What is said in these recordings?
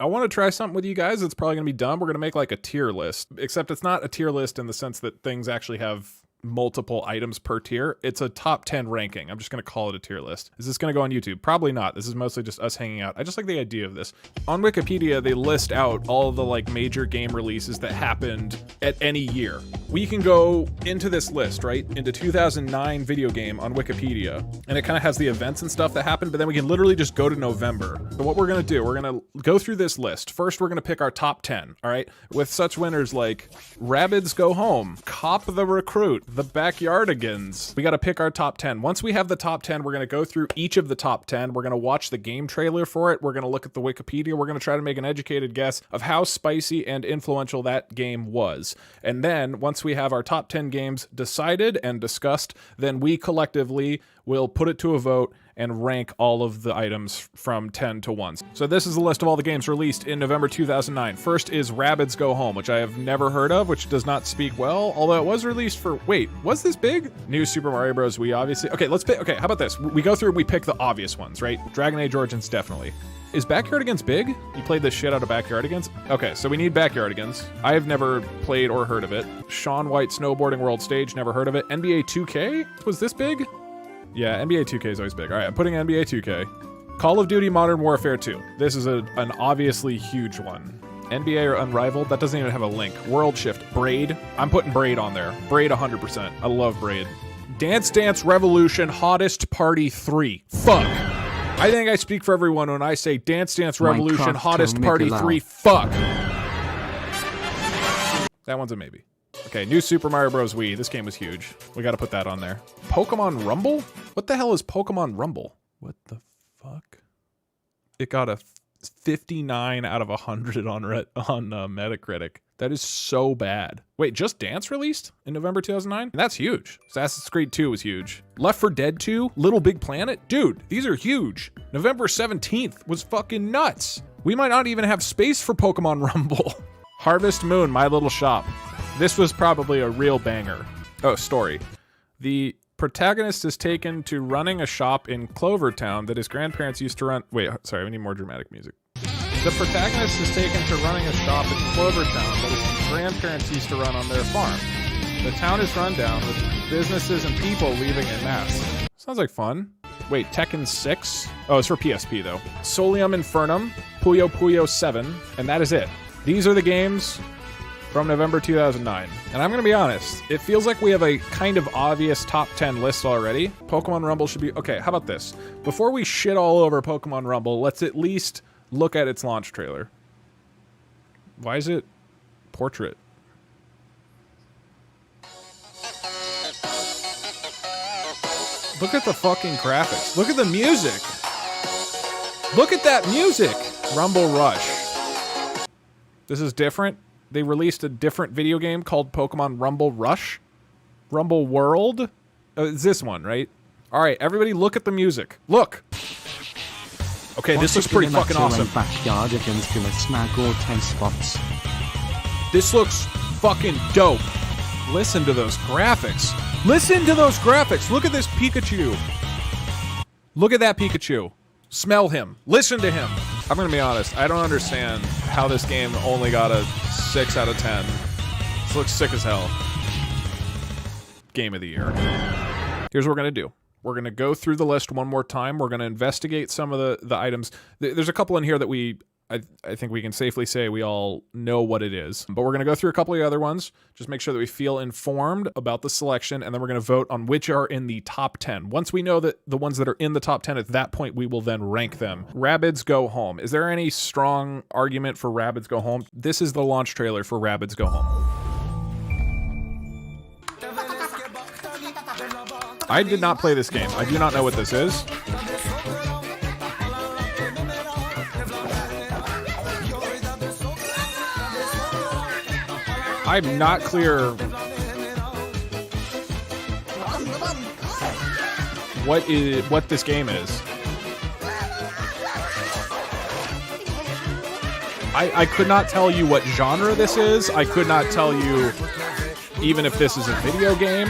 I want to try something with you guys. It's probably going to be dumb. We're going to make like a tier list, except it's not a tier list in the sense that things actually have multiple items per tier. It's a top 10 ranking. I'm just going to call it a tier list. Is this going to go on YouTube? Probably not. This is mostly just us hanging out. I just like the idea of this. On Wikipedia, they list out all the like major game releases that happened at any year. We can go into this list, right? Into 2009 video game on Wikipedia, and it kind of has the events and stuff that happened, but then we can literally just go to November. So what we're going to do, we're going to go through this list. First, we're going to pick our top 10, all right? With such winners like Rabbids Go Home, Cop the Recruit, The Backyardigans. We got to pick our top 10. Once we have the top 10, we're going to go through each of the top 10. We're going to watch the game trailer for it. We're going to look at the Wikipedia. We're going to try to make an educated guess of how spicy and influential that game was. And then once we have our top 10 games decided and discussed, then we collectively will put it to a vote and rank all of the items from 10 to 1. So this is a list of all the games released in November 2009. First is Rabbids Go Home, which I have never heard of, which does not speak well, although it was released for, wait, was this big? New Super Mario Bros. Wii, obviously. Okay, let's pick, okay, how about this? We go through and we pick the obvious ones, right? Dragon Age Origins, definitely. Is Backyardigans big? You played the shit out of Backyardigans? Okay, so we need Backyardigans. I have never played or heard of it. Shaun White Snowboarding World Stage, never heard of it. NBA 2K? Was this big? Yeah, NBA 2K is always big. All right, I'm putting NBA 2K. Call of Duty Modern Warfare 2. This is an obviously huge one. NBA or Unrivaled, that doesn't even have a link. World Shift, Braid. I'm putting Braid on there. Braid 100%. I love Braid. Dance Dance Revolution Hottest Party 3. Fuck. I think I speak for everyone when I say Dance Dance Revolution Hottest Party 3. Fuck. That one's a maybe. Okay, New Super Mario Bros. Wii. This game was huge. We gotta put that on there. Pokemon Rumble? What the hell is Pokemon Rumble? What the fuck? It got a 59 out of 100 on Metacritic. That is so bad. Wait, Just Dance released in November 2009? That's huge. Assassin's Creed 2 was huge. Left 4 Dead 2, Little Big Planet? Dude, these are huge. November 17th was fucking nuts. We might not even have space for Pokemon Rumble. Harvest Moon, My Little Shop. This was probably a real banger. Oh, story. The protagonist is taken to running a shop in Clovertown that his grandparents used to run. Wait, sorry, we need more dramatic music. The protagonist is taken to running a shop in Clovertown that his grandparents used to run on their farm. The town is run down with businesses and people leaving en masse. Sounds like fun. Wait, Tekken 6? Oh, it's for PSP though. Solium Infernum, Puyo Puyo 7, and that is it. These are the games from November 2009. And I'm gonna be honest, it feels like we have a kind of obvious top 10 list already. Pokemon Rumble should be, okay, how about this? Before we shit all over Pokemon Rumble, let's at least look at its launch trailer. Why is it portrait? Look at the fucking graphics. Look at the music. Look at that music. Rumble Rush. This is different. They released a different video game called Pokemon Rumble Rush. Rumble World. It's this one, right? All right, everybody look at the music. Look. Okay, this looks pretty fucking awesome. This looks fucking dope. Listen to those graphics. Listen to those graphics. Look at this Pikachu. Look at that Pikachu. Smell him. Listen to him. I'm gonna be honest. I don't understand how this game only got a 6 out of 10. This looks sick as hell. Game of the year. Here's what we're gonna do. We're gonna go through the list one more time. We're gonna investigate some of the items. There's a couple in here that I think we can safely say we all know what it is. But we're gonna go through a couple of the other ones. Just make sure that we feel informed about the selection, and then we're gonna vote on which are in the top 10. Once we know that the ones that are in the top 10, at that point, we will then rank them. Rabbids Go Home. Is there any strong argument for Rabbids Go Home? This is the launch trailer for Rabbids Go Home. I did not play this game. I do not know what this is. I'm not clear what this game is. I could not tell you what genre this is. I could not tell you even if this is a video game.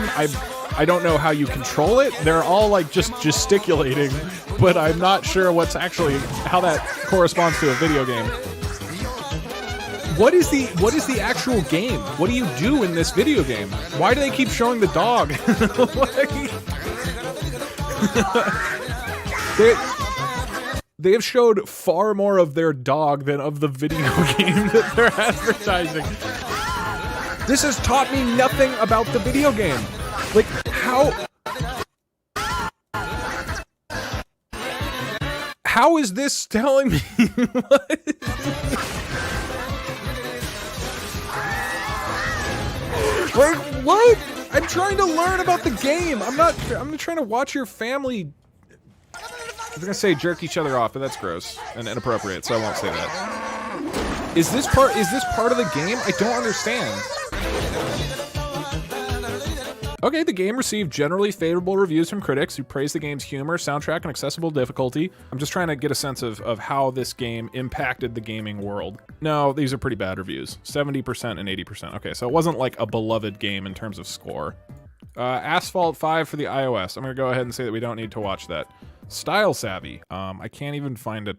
I don't know how you control it. They're all like just gesticulating, but I'm not sure what's actually how that corresponds to a video game. what is the actual game? What do you do in this video game? Why do they keep showing the dog? They have showed far more of their dog than of the video game that they're advertising. This has taught me nothing about the video game. Like, how is this telling me? Like, what? I'm trying to learn about the game. I'm not trying to watch your family. I was gonna say jerk each other off, but that's gross and inappropriate, so I won't say that. Is this part of the game? I don't understand. Okay, the game received generally favorable reviews from critics who praised the game's humor, soundtrack, and accessible difficulty. I'm just trying to get a sense of how this game impacted the gaming world. No, these are pretty bad reviews. 70% and 80%. Okay, so it wasn't like a beloved game in terms of score. Asphalt 5 for the iOS. I'm gonna go ahead and say that we don't need to watch that. Style Savvy. I can't even find a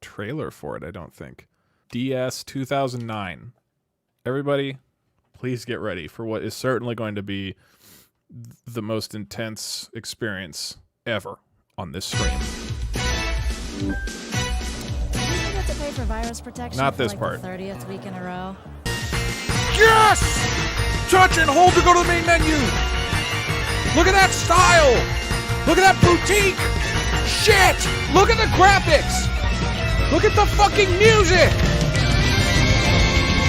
trailer for it, I don't think. DS 2009. Everybody, please get ready for what is certainly going to be the most intense experience ever on this stream. You get to pay for virus protection. Not this for part. The 30th week in a row. Yes! Touch and hold to go to the main menu. Look at that style. Look at that boutique. Shit! Look at the graphics. Look at the fucking music.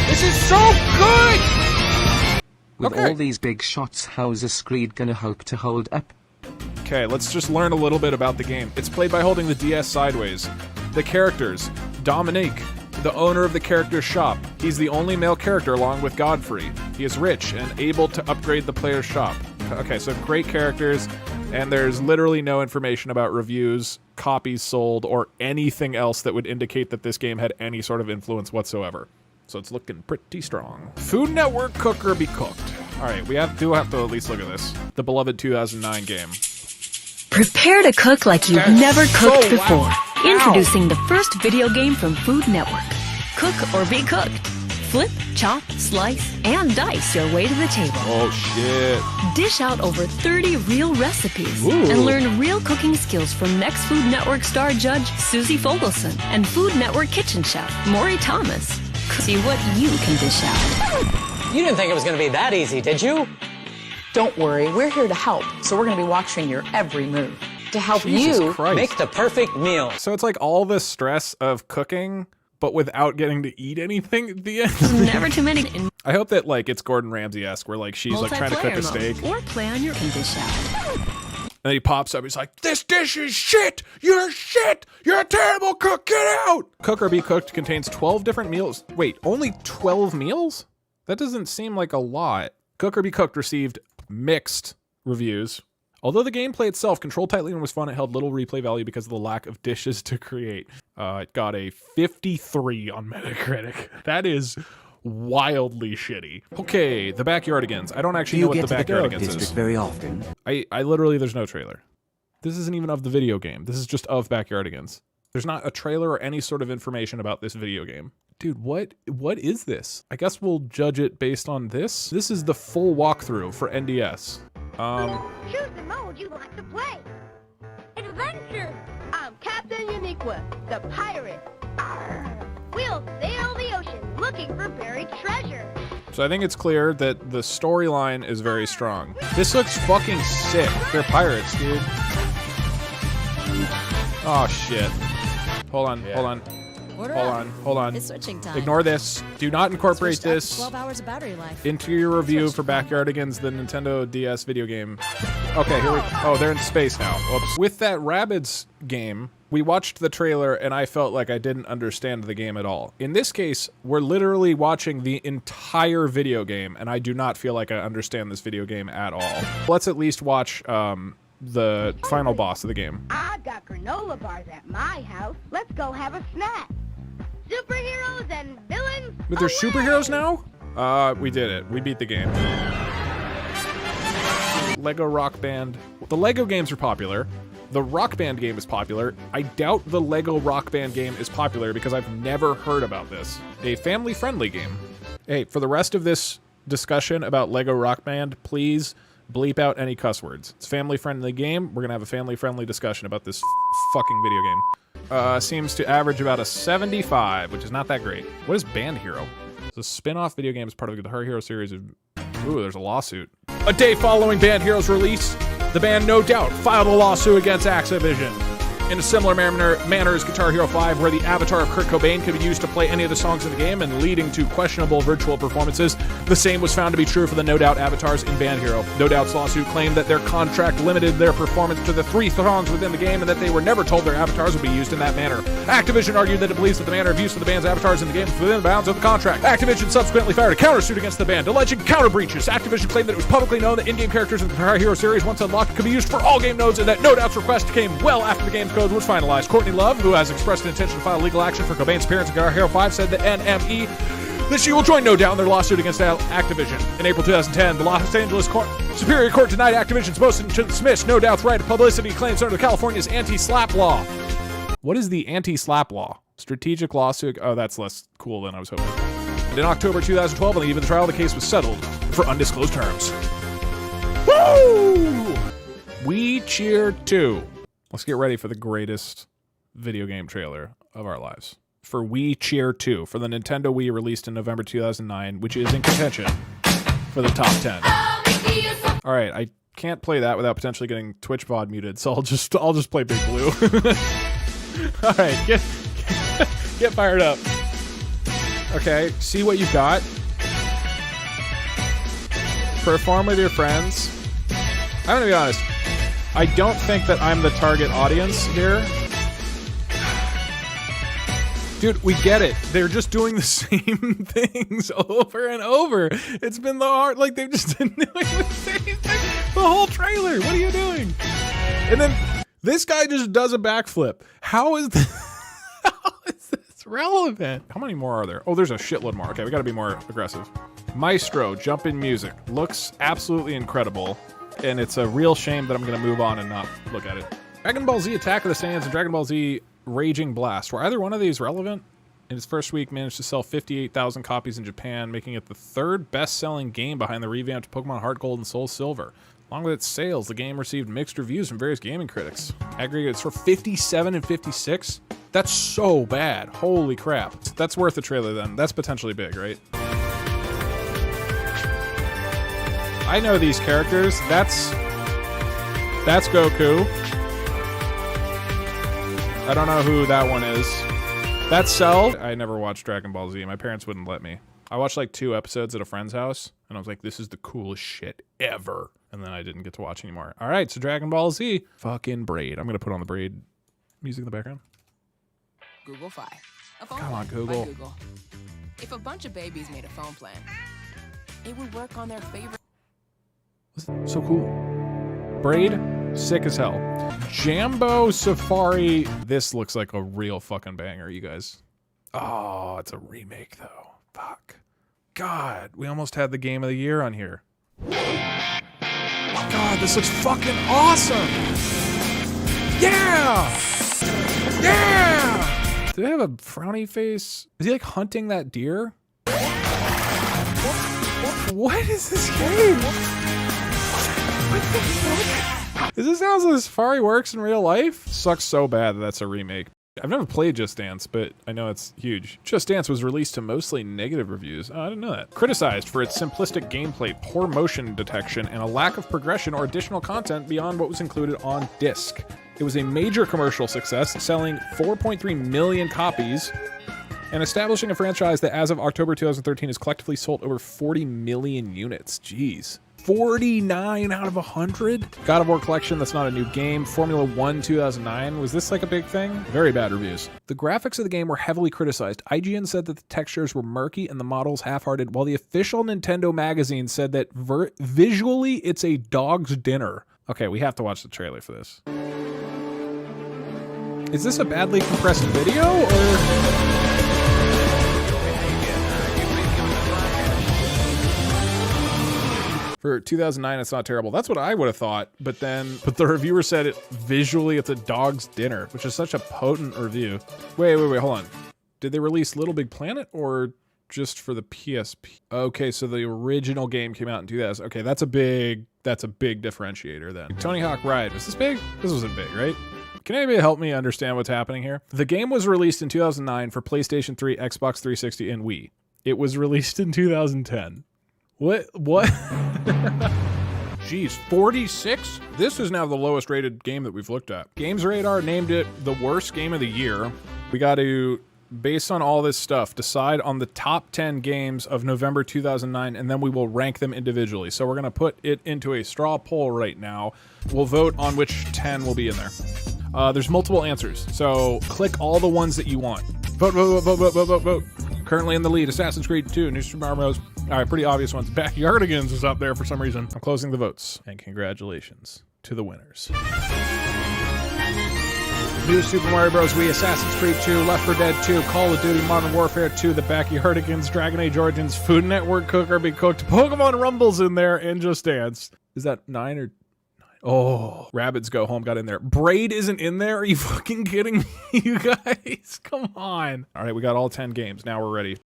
This is so good. With all these big shots, how is a screen gonna hope to hold up? Okay, let's just learn a little bit about the game. It's played by holding the DS sideways. The characters: Dominique, the owner of the character shop. He's the only male character along with Godfrey. He is rich and able to upgrade the player's shop. Okay, so great characters, and there's literally no information about reviews, copies sold, or anything else that would indicate that this game had any sort of influence whatsoever. So it's looking pretty strong. Food Network Cook or Be Cooked. All right, we do have to at least look at this. The beloved 2009 game. Prepare to cook like you've never cooked before. Introducing the first video game from Food Network. Cook or be cooked. Flip, chop, slice, and dice your way to the table. Oh, shit. Dish out over 30 real recipes. Ooh. And learn real cooking skills from next Food Network star judge Susie Fogelson and Food Network kitchen chef Maury Thomas. See what you can dish out. You didn't think it was going to be that easy, did you? Don't worry, we're here to help, so we're going to be watching your every move. To help Jesus you Christ. Make the perfect meal. So it's like all the stress of cooking, but without getting to eat anything at the end. Never too many. I hope that like it's Gordon Ramsay-esque, where like she's like trying to cook a steak. Or play on your can dish out. And then he pops up, he's like, "This dish is shit! You're shit! You're a terrible cook! Get out!" Cook or Be Cooked contains 12 different meals. Wait, only 12 meals? That doesn't seem like a lot. Cook or Be Cooked received mixed reviews. Although the gameplay itself controlled tightly and was fun, it held little replay value because of the lack of dishes to create. It got a 53 on Metacritic. That is wildly shitty. Okay, the Backyardigans. I don't actually know what the Backyardigans is. Very often. I literally, there's no trailer. This isn't even of the video game. This is just of Backyardigans. There's not a trailer or any sort of information about this video game. Dude, what is this? I guess we'll judge it based on this. This is the full walkthrough for NDS. Choose the mode you like to play. Adventure! I'm Captain Uniqua, the pirate. Arr. We'll sail the ocean looking for buried treasure. So I think it's clear that the storyline is very strong. This looks fucking sick. They're pirates, dude. Oh shit. Hold on. Order Hold up. on. It's switching time. Ignore this. Do not incorporate Switched up to this 12 hours of battery life. into your review for Backyardigans, the Nintendo DS video game. Okay, here we go. Oh, they're in space now. Whoops. With that Rabbids game, we watched the trailer and I felt like I didn't understand the game at all. In this case, we're literally watching the entire video game and I do not feel like I understand this video game at all. Let's at least watch the final boss of the game. I've got granola bars at my house. Let's go have a snack. Superheroes and villains. But there's superheroes now? We did it. We beat the game. Lego Rock Band. The Lego games are popular. The Rock Band game is popular. I doubt the Lego Rock Band game is popular because I've never heard about this. A family-friendly game. Hey, for the rest of this discussion about Lego Rock Band, please bleep out any cuss words. It's a family-friendly game. We're gonna have a family-friendly discussion about this fucking video game. Seems to average about a 75, which is not that great. What is Band Hero? It's a spin-off video game as part of the Guitar Hero series of... Ooh, there's a lawsuit. A day following Band Hero's release, the band No Doubt filed a lawsuit against Activision. In a similar manner as Guitar Hero 5, where the avatar of Kurt Cobain could be used to play any of the songs in the game and leading to questionable virtual performances, the same was found to be true for the No Doubt avatars in Band Hero. No Doubt's lawsuit claimed that their contract limited their performance to the 3 songs within the game and that they were never told their avatars would be used in that manner. Activision argued that it believes that the manner of use of the band's avatars in the game is within the bounds of the contract. Activision subsequently fired a countersuit against the band, alleging counter breaches. Activision claimed that it was publicly known that in-game characters in the Guitar Hero series, once unlocked, could be used for all game modes, and that No Doubt's request came well after the game's code was finalized. Courtney Love, who has expressed an intention to file legal action for Cobain's appearance in Guitar Hero 5, said to NME that she will join No Doubt in their lawsuit against Activision. In April 2010, the Los Angeles Superior Court denied Activision's motion to dismiss No Doubt's right to publicity claims under California's anti-slap law. What is the anti-slap law? Strategic lawsuit? Oh, that's less cool than I was hoping. And in October 2012, on the eve of the trial, the case was settled for undisclosed terms. Woo! We Cheer 2. Let's get ready for the greatest video game trailer of our lives. For We Cheer 2, for the Nintendo Wii released in November 2009, which is in contention for the top 10. All right, I can't play that without potentially getting Twitch VOD muted, so I'll just play Big Blue. All right, get fired up. Okay, see what you've got. Perform with your friends. I'm gonna be honest. I don't think that I'm the target audience here. Dude, we get it. They're just doing the same things over and over. It's been the art, like they've just been doing the same thing the whole trailer. What are you doing? And then this guy just does a backflip. How is this relevant? How many more are there? Oh, there's a shitload more. Okay, we gotta be more aggressive. Maestro, jump in music. Looks absolutely incredible. And it's a real shame that I'm gonna move on and not look at it. Dragon Ball Z Attack of the Saiyans and Dragon Ball Z Raging Blast. Were either one of these relevant? In its first week, managed to sell 58,000 copies in Japan, making it the 3rd best-selling game behind the revamped Pokemon Heart Gold and Soul Silver. Along with its sales, the game received mixed reviews from various gaming critics. Aggregated for 57 and 56? That's so bad. Holy crap. That's worth the trailer then. That's potentially big, right? I know these characters. That's Goku. I don't know who that one is. That's Cell. I never watched Dragon Ball Z. My parents wouldn't let me. I watched like 2 episodes at a friend's house, and I was like, this is the coolest shit ever. And then I didn't get to watch anymore. All right, so Dragon Ball Z. Fucking Braid. I'm going to put on the Braid music in the background. Google Fi. Come on, Google. Google. If a bunch of babies made a phone plan, it would work on their favorite... So cool. Braid, sick as hell. Jambo Safari. This looks like a real fucking banger, you guys. Oh, it's a remake though. Fuck. God, we almost had the game of the year on here. God, this looks fucking awesome. Yeah! Yeah! Do they have a frowny face? Is he like hunting that deer? What is this game? What the fuck? Is this how the Safari works in real life? Sucks so bad that that's a remake. I've never played Just Dance, but I know it's huge. Just Dance was released to mostly negative reviews. Oh, I didn't know that. Criticized for its simplistic gameplay, poor motion detection, and a lack of progression or additional content beyond what was included on disc. It was a major commercial success, selling 4.3 million copies and establishing a franchise that as of October 2013 has collectively sold over 40 million units. Jeez. 49 out of 100? God of War Collection, that's not a new game. Formula 1 2009, was this like a big thing? Very bad reviews. The graphics of the game were heavily criticized. IGN said that the textures were murky and the models half-hearted, while the official Nintendo magazine said that visually it's a dog's dinner. Okay, we have to watch the trailer for this. Is this a badly compressed video, or...? For 2009, it's not terrible. That's what I would have thought. But the reviewer said visually it's a dog's dinner, which is such a potent review. Wait, hold on. Did they release Little Big Planet or just for the PSP? Okay, so the original game came out in 2000. Okay, that's a big differentiator then. Tony Hawk Ride, was this big? This wasn't big, right? Can anybody help me understand what's happening here? The game was released in 2009 for PlayStation 3, Xbox 360, and Wii. It was released in 2010. What? Jeez, 46? This is now the lowest rated game that we've looked at. Games Radar named it the worst game of the year. We got to, based on all this stuff, decide on the top 10 games of November 2009, and then we will rank them individually. So we're going to put it into a straw poll right now. We'll vote on which 10 will be in there. There's multiple answers, so click all the ones that you want. Vote, vote, vote, vote, vote, vote, vote. Currently in the lead, Assassin's Creed 2, New Super Mario Bros. All right, pretty obvious ones. Backyardigans is up there for some reason. I'm closing the votes, and congratulations to the winners. New Super Mario Bros. Wii, Assassin's Creed 2, Left 4 Dead 2, Call of Duty Modern Warfare 2, The Backyardigans, Dragon Age Origins, Food Network, Cook or Be Cooked, Pokemon Rumble's in there, and Just Dance. Is that 9 or... Oh, Rabbids Go Home got in there. Braid isn't in there? Are you fucking kidding me, you guys? Come on. All right, we got all 10 games. Now we're ready.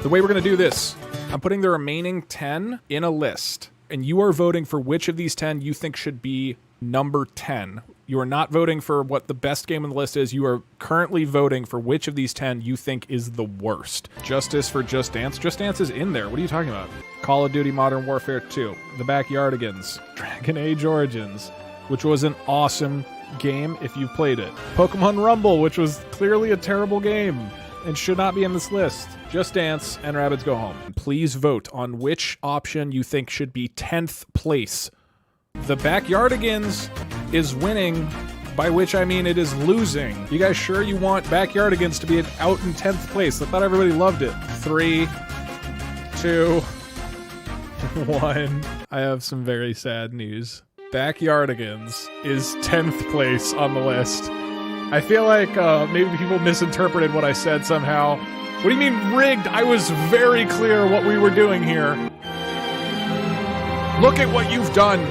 The way we're going to do this, I'm putting the remaining 10 in a list, and you are voting for which of these 10 you think should be number 10. You are not voting for what the best game on the list is. You are currently voting for which of these 10 you think is the worst. Justice for Just Dance. Just Dance is in there. What are you talking about? Call of Duty Modern Warfare 2. The Backyardigans. Dragon Age Origins, which was an awesome game if you've played it. Pokemon Rumble, which was clearly a terrible game and should not be in this list. Just Dance and Rabbids Go Home. Please vote on which option you think should be 10th place. The Backyardigans is winning, by which I mean it is losing. You guys sure you want Backyardigans to be out in 10th place? I thought everybody loved it. 3, 2, 1. I have some very sad news. Backyardigans is 10th place on the list. I feel like maybe people misinterpreted what I said somehow. What do you mean rigged? I was very clear what we were doing here. Look at what you've done.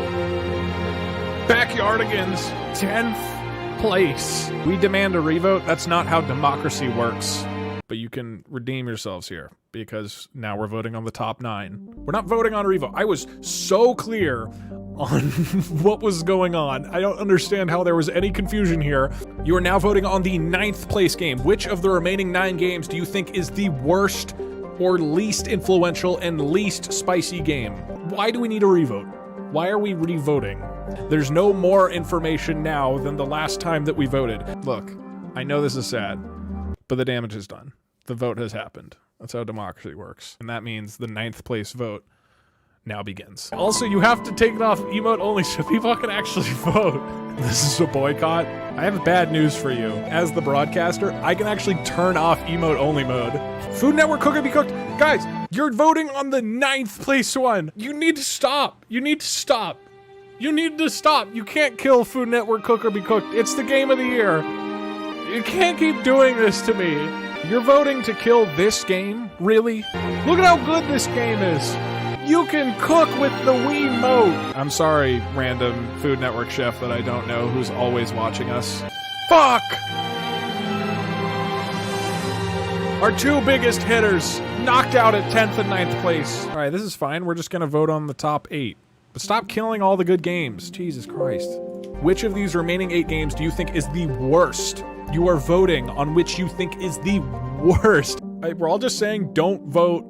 Backyardigans, 10th place. We demand a revote. That's not how democracy works. But you can redeem yourselves here, because now we're voting on the top 9. We're not voting on a revote. I was so clear on what was going on. I don't understand how there was any confusion here. You are now voting on the 9th place game. Which of the remaining 9 games do you think is the worst or least influential and least spicy game? Why do we need a revote? Why are we re-voting? There's no more information now than the last time that we voted. Look, I know this is sad, but the damage is done. The vote has happened. That's how democracy works. And that means the 9th place vote now begins. Also, you have to take it off emote only so people can actually vote. This is a boycott. I have bad news for you. As the broadcaster, I can actually turn off emote only mode. Food Network, Cook or Be Cooked. Guys, you're voting on the 9th place one. You need to stop. You need to stop. You need to stop. You can't kill Food Network, Cook or Be Cooked. It's the game of the year. You can't keep doing this to me. You're voting to kill this game? Really? Look at how good this game is. You can cook with the Wii mode. I'm sorry, random Food Network chef that I don't know who's always watching us. Fuck! Our 2 biggest hitters knocked out at 10th and 9th place. All right, this is fine. We're just gonna vote on the top 8. But stop killing all the good games. Jesus Christ. Which of these remaining 8 games do you think is the worst? You are voting on which you think is the worst. We're all just saying don't vote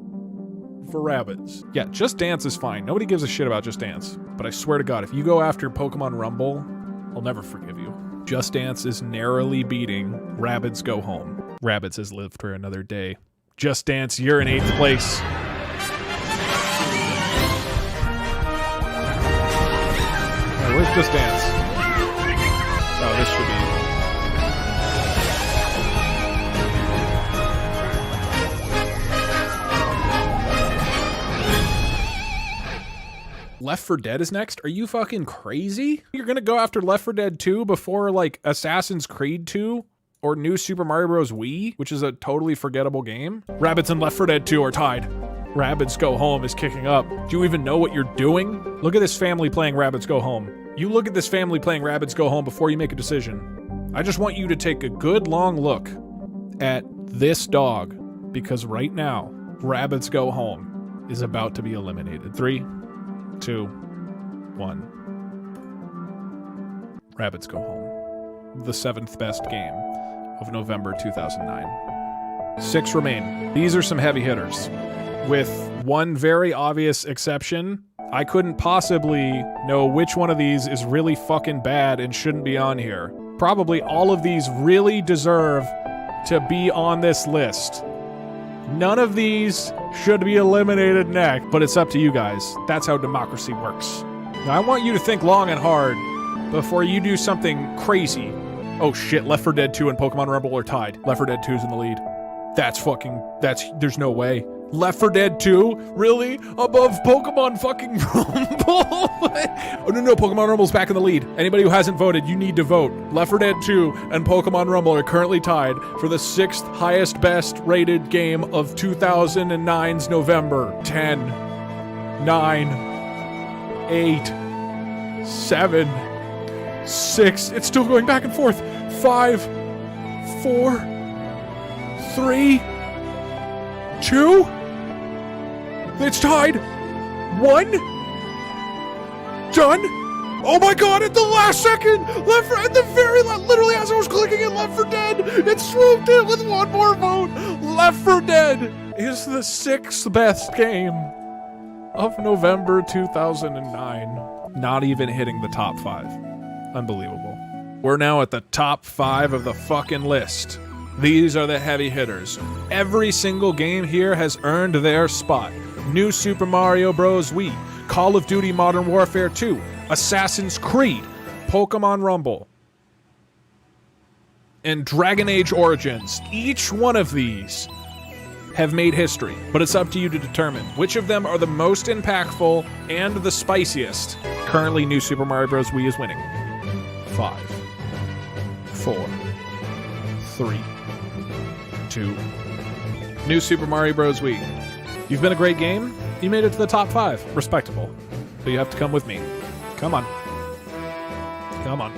for Rabbids. Yeah, Just Dance is fine. Nobody gives a shit about Just Dance. But I swear to God, if you go after Pokemon Rumble, I'll never forgive you. Just Dance is narrowly beating Rabbids Go Home. Rabbids has lived for another day. Just Dance, you're in 8th place. Where's Just Dance? Oh, this should be... Left 4 Dead is next? Are you fucking crazy? You're gonna go after Left 4 Dead 2 before, like, Assassin's Creed 2? Or New Super Mario Bros. Wii, which is a totally forgettable game? Rabbids and Left 4 Dead 2 are tied. Rabbids Go Home is kicking up. Do you even know what you're doing? Look at this family playing Rabbids Go Home. You look at this family playing Rabbids Go Home before you make a decision. I just want you to take a good long look at this dog, because right now, Rabbids Go Home is about to be eliminated. 3, 2, 1. Rabbids Go Home. The 7th best game of November 2009. 6 remain. These are some heavy hitters. With one very obvious exception, I couldn't possibly know which one of these is really fucking bad and shouldn't be on here. Probably all of these really deserve to be on this list. None of these should be eliminated next, but it's up to you guys. That's how democracy works. Now, I want you to think long and hard before you do something crazy. Oh shit, Left 4 Dead 2 and Pokemon Rumble are tied. Left 4 Dead 2 is in the lead. There's no way. Left 4 Dead 2? Really? Above Pokemon fucking Rumble? Oh no, Pokemon Rumble's back in the lead. Anybody who hasn't voted, you need to vote. Left 4 Dead 2 and Pokemon Rumble are currently tied for the 6th highest best rated game of 2009's November. 10, 9, 8, 7, 6. It's still going back and forth. 5, 4, 3, 2. It's tied. 1. Done. Oh my god, at the last second! At the very literally as I was clicking it, Left 4 Dead, it swooped in with one more vote. Left 4 Dead is the 6th best game of November 2009. Not even hitting the top 5. Unbelievable. We're now at the top 5 of the fucking list. These are the heavy hitters. Every single game here has earned their spot. New Super Mario Bros. Wii, Call of Duty Modern Warfare 2, Assassin's Creed, Pokemon Rumble, and Dragon Age Origins. Each one of these have made history, but it's up to you to determine which of them are the most impactful and the spiciest. Currently, New Super Mario Bros. Wii is winning. 5, 4, 3, 2. New Super Mario Bros. Wii. You've been a great game. You made it to the top 5. Respectable. But you have to come with me. Come on. Come on.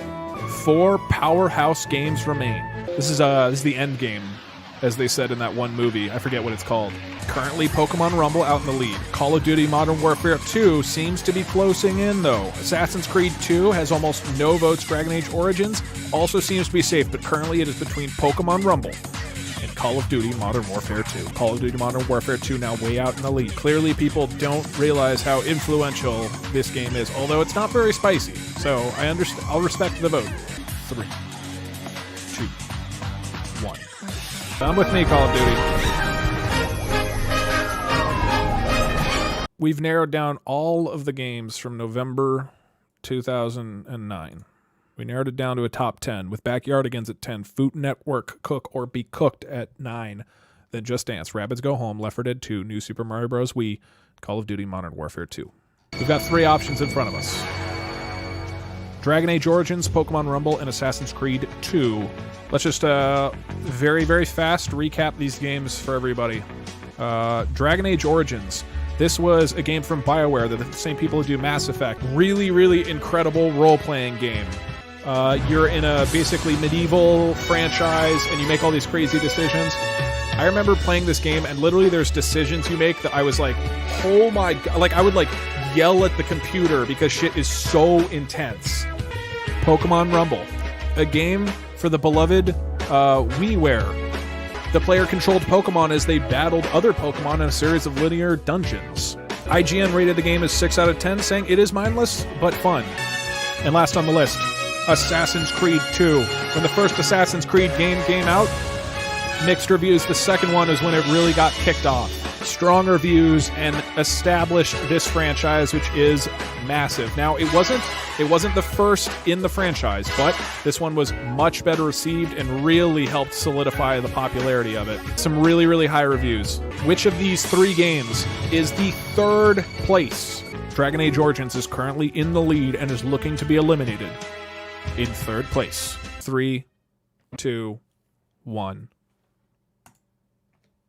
4 powerhouse games remain. This is the end game, as they said in that one movie. I forget what it's called. Currently, Pokemon Rumble out in the lead. Call of Duty Modern Warfare 2 seems to be closing in, though. Assassin's Creed 2 has almost no votes. Dragon Age Origins also seems to be safe, but currently it is between Pokemon Rumble and Call of Duty Modern Warfare 2. Call of Duty Modern Warfare 2 now way out in the lead. Clearly, people don't realize how influential this game is, although it's not very spicy. So I understand. I'll respect the vote. 3, 2, 1. Come with me, Call of Duty. We've narrowed down all of the games from November 2009. We narrowed it down to a top 10, with Backyardigans at 10, Food Network Cook or Be Cooked at 9, then Just Dance, Rabbids Go Home, Left 4 Dead 2, New Super Mario Bros. Wii, Call of Duty Modern Warfare 2. We've got 3 options in front of us. Dragon Age Origins, Pokemon Rumble, and Assassin's Creed 2. Let's just very, very fast recap these games for everybody. Dragon Age Origins. This was a game from BioWare, the same people who do Mass Effect. Really, really incredible role-playing game. You're in a basically medieval franchise, and you make all these crazy decisions. I remember playing this game, and literally there's decisions you make that I was like, oh my god. Like, I would like yell at the computer because shit is so intense. Pokemon Rumble. A game for the beloved WiiWare. The player controlled Pokemon as they battled other Pokemon in a series of linear dungeons. IGN rated the game as 6 out of 10, saying it is mindless, but fun. And last on the list, Assassin's Creed 2. When the first Assassin's Creed game came out, mixed reviews. The second one is when it really got kicked off. Strong reviews and established this franchise, which is massive. Now, it wasn't the first in the franchise, but this one was much better received and really helped solidify the popularity of it. Some really, really high reviews. Which of these 3 games is the 3rd place? Dragon Age Origins is currently in the lead and is looking to be eliminated. In 3rd place. 3, 2, 1.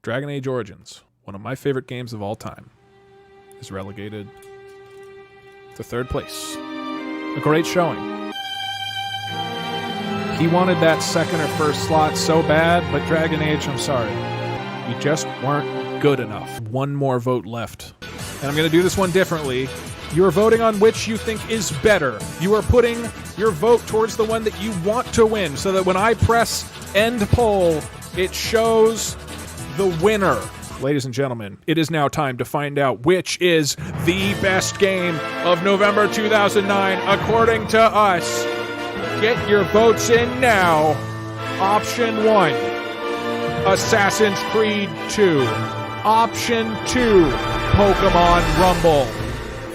Dragon Age Origins. one of my favorite games of all time, is relegated to third place. A great showing. He wanted that second or first slot so bad, but Dragon Age, I'm sorry. You just weren't good enough. One more vote left. And I'm going to do this one differently. You are voting on which you think is better. You are putting your vote towards the one that you want to win, so that when I press end poll, it shows the winner. Ladies and gentlemen, it is now time to find out which is the best game of November 2009, according to us. Get your votes in now. Option 1, Assassin's Creed 2. Option 2, Pokemon Rumble.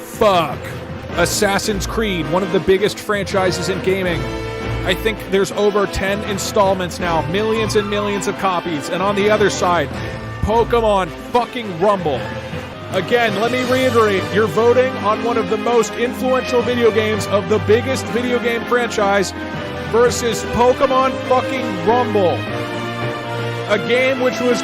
Fuck. Assassin's Creed, one of the biggest franchises in gaming. I think there's over 10 installments now, millions and millions of copies. And on the other side, Pokemon fucking Rumble. Again, let me reiterate, you're voting on one of the most influential video games of the biggest video game franchise versus Pokemon fucking Rumble. A game which was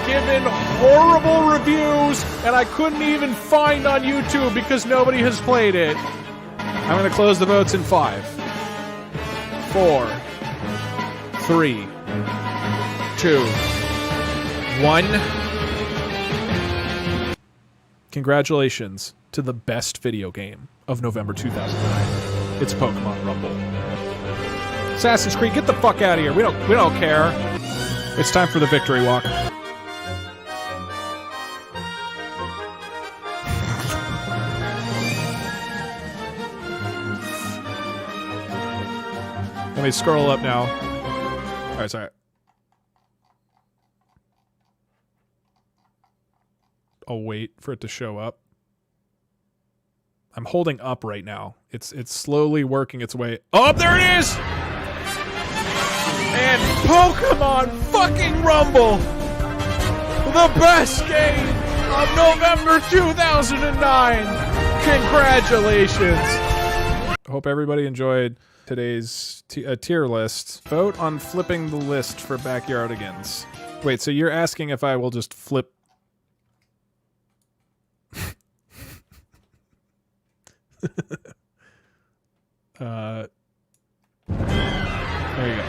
given horrible reviews and I couldn't even find on YouTube because nobody has played it. I'm going to close the votes in 5, 4, 3, 2, 1. Congratulations to the best video game of November 2009. It's Pokemon Rumble. Assassin's Creed, get the fuck out of here. We don't care. It's time for the victory walk. Let me scroll up now. All right, sorry. I'll wait for it to show up. I'm holding up right now. It's slowly working its way. Oh, there it is! And Pokemon fucking Rumble! The best game of November 2009! Congratulations! Hope everybody enjoyed today's tier list. Vote on flipping the list for Backyardigans. Wait, so you're asking if I will just flip... There you go.